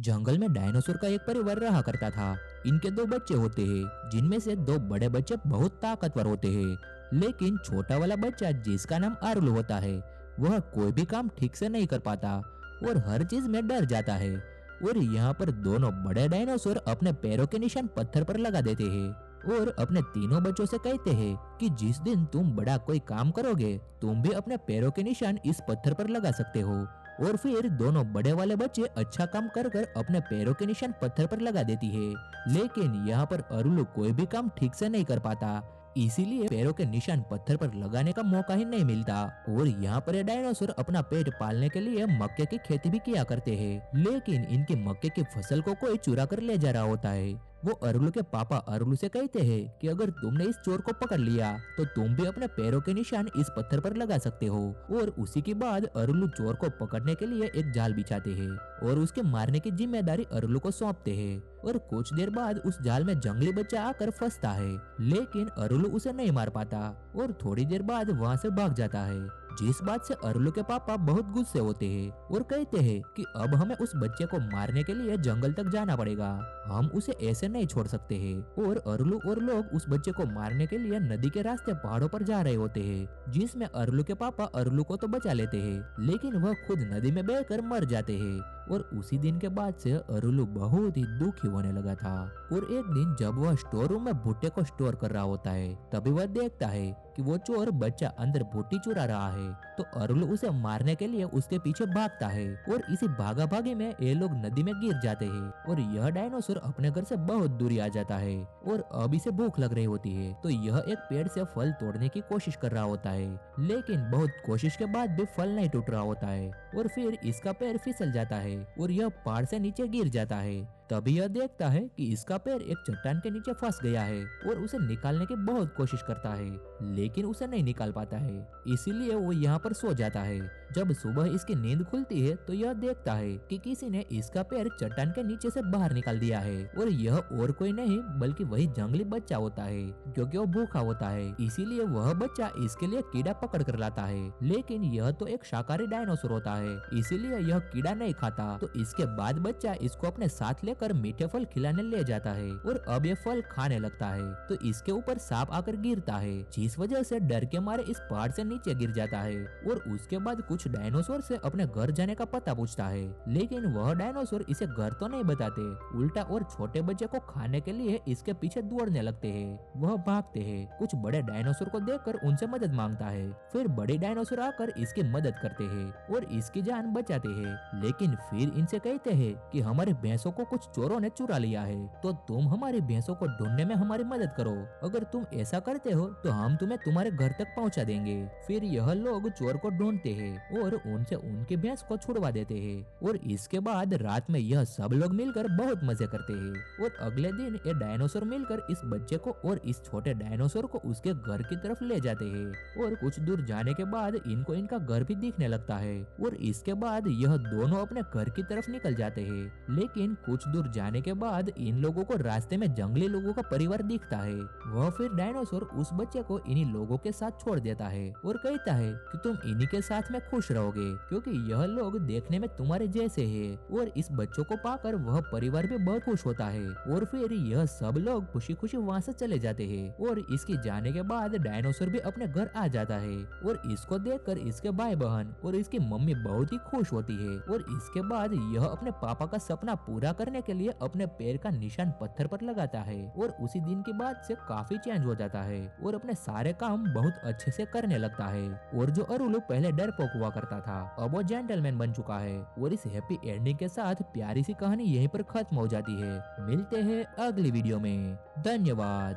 जंगल में डायनासोर का एक परिवार रहा करता था। इनके दो बच्चे होते हैं, जिनमें से दो बड़े बच्चे बहुत ताकतवर होते हैं, लेकिन छोटा वाला बच्चा जिसका नाम आर्लो होता है, वह कोई भी काम ठीक से नहीं कर पाता और हर चीज में डर जाता है। और यहाँ पर दोनों बड़े डायनासोर अपने पैरों के निशान पत्थर पर लगा देते हैं और अपने तीनों बच्चों से कहते हैं कि जिस दिन तुम बड़ा कोई काम करोगे, तुम भी अपने पैरों के निशान इस पत्थर पर लगा सकते हो। और फिर दोनों बड़े वाले बच्चे अच्छा काम कर कर अपने पैरों के निशान पत्थर पर लगा देती है। लेकिन यहाँ पर अरुलु कोई भी काम ठीक से नहीं कर पाता, इसीलिए पैरों के निशान पत्थर पर लगाने का मौका ही नहीं मिलता। और यहाँ पर ये डायनासोर अपना पेट पालने के लिए मक्के की खेती भी किया करते हैं, लेकिन इनकी मक्के की फसल को कोई चुरा कर ले जा रहा होता है। वो अरुलु के पापा अरुलु से कहते हैं कि अगर तुमने इस चोर को पकड़ लिया तो तुम भी अपने पैरों के निशान इस पत्थर पर लगा सकते हो। और उसी के बाद अरुलु चोर को पकड़ने के लिए एक जाल बिछाते हैं और उसके मारने की जिम्मेदारी अरुलु को सौंपते हैं। और कुछ देर बाद उस जाल में जंगली बच्चा आकर फंसता है, लेकिन अरुलु उसे नहीं मार पाता और थोड़ी देर बाद वहाँ से भाग जाता है। जिस बात से अरुलु के पापा बहुत गुस्से होते हैं और कहते हैं कि अब हमें उस बच्चे को मारने के लिए जंगल तक जाना पड़ेगा, हम उसे ऐसे नहीं छोड़ सकते हैं। और अरुलु और लोग उस बच्चे को मारने के लिए नदी के रास्ते पहाड़ों पर जा रहे होते हैं, जिसमें अरुलु के पापा अरुलु को तो बचा लेते हैं, लेकिन वह खुद नदी में बहकर मर जाते हैं। और उसी दिन के बाद से अरुलु बहुत ही दुखी होने लगा था। और एक दिन जब वह स्टोर रूम में भुट्टे को स्टोर कर रहा होता है, तभी वह देखता है कि वो चोर बच्चा अंदर भुट्टी चुरा रहा है। तो अरुलु उसे मारने के लिए उसके पीछे भागता है और इसी भागा भागी में ये लोग नदी में गिर जाते हैं। और यह डायनासोर अपने घर से बहुत दूरी आ जाता है और अब इसे भूख लग रही होती है, तो यह एक पेड़ से फल तोड़ने की कोशिश कर रहा होता है, लेकिन बहुत कोशिश के बाद भी फल नहीं टूट रहा होता है। और फिर इसका पैर फिसल जाता है और यह पहाड़ से नीचे गिर जाता है। तभी यह देखता है कि इसका पैर एक चट्टान के नीचे फंस गया है और उसे निकालने की बहुत कोशिश करता है, लेकिन उसे नहीं निकाल पाता है, इसीलिए वो यहाँ पर सो जाता है। जब सुबह इसकी नींद खुलती है तो यह देखता है कि किसी ने इसका पैर चट्टान के नीचे से बाहर निकाल दिया है और यह और कोई नहीं बल्कि वही जंगली बच्चा होता है, क्योंकि वो भूखा होता है, इसीलिए वह बच्चा इसके लिए कीड़ा पकड़ कर लाता है। लेकिन यह तो एक शाकाहारी डायनासोर होता है, इसीलिए यह कीड़ा नहीं खाता। तो इसके बाद बच्चा इसको अपने साथ लेकर मीठे फल खिलाने ले जाता है और अब ये फल खाने लगता है। तो इसके ऊपर सांप आकर गिरता है, जिस वजह से डर के मारे इस पहाड़ से नीचे गिर जाता है। और उसके बाद कुछ डायनासोर से अपने घर जाने का पता पूछता है, लेकिन वह डायनासोर इसे घर तो नहीं बताते, उल्टा और छोटे बच्चे को खाने के लिए इसके पीछे दौड़ने लगते हैं। वह भागते हैं, कुछ बड़े डायनासोर को देखकर उनसे मदद मांगता है, फिर बड़े डायनासोर आकर इसकी मदद करते हैं और इसकी जान बचाते हैं। लेकिन फिर इनसे कहते हैं कि हमारे भैंसों को कुछ चोरों ने चुरा लिया है, तो तुम हमारी भैंसों को ढूंढने में हमारी मदद करो। अगर तुम ऐसा करते हो तो हम तुम्हें तुम्हारे घर तक पहुंचा देंगे। फिर यह लोग चोर को ढूंढते हैं और उनसे उनके भैंस को छुड़वा देते हैं। और इसके बाद रात में यह सब लोग मिलकर बहुत मजे करते हैं। और अगले दिन ये डायनासोर मिलकर इस बच्चे को और इस छोटे डायनासोर को उसके घर की तरफ ले जाते हैं। और कुछ दूर जाने के बाद इनको इनका घर भी दिखने लगता है और इसके बाद यह दोनों अपने घर की तरफ निकल जाते हैं। लेकिन कुछ दूर जाने के बाद इन लोगों को रास्ते में जंगली लोगों का परिवार दिखता है। वह फिर डायनासोर उस बच्चे को इन्हीं लोगों के साथ छोड़ देता है और कहता है कि तुम इन्हीं के साथ में खुश रहोगे, क्योंकि यह लोग देखने में तुम्हारे जैसे हैं। और इस बच्चों को पाकर वह परिवार भी बहुत खुश होता है। और फिर यह सब लोग खुशी खुशी वहाँ से चले जाते हैं। और इसके जाने के बाद डायनासोर भी अपने घर आ जाता है और इसको देखकर इसके भाई बहन और इसकी मम्मी बहुत ही खुश होती है। और इसके बाद यह अपने पापा का सपना पूरा करने के लिए अपने पैर का निशान पत्थर पर लगाता है और उसी दिन के बाद से काफी चेंज हो जाता है और अपने सारे काम बहुत अच्छे से करने लगता है। और जो अरुलु पहले डरपोक हुआ करता था, अब वो जेंटलमैन बन चुका है। और इस हैप्पी एंडिंग के साथ प्यारी सी कहानी यहीं पर खत्म हो जाती है। मिलते हैं अगली वीडियो में। धन्यवाद।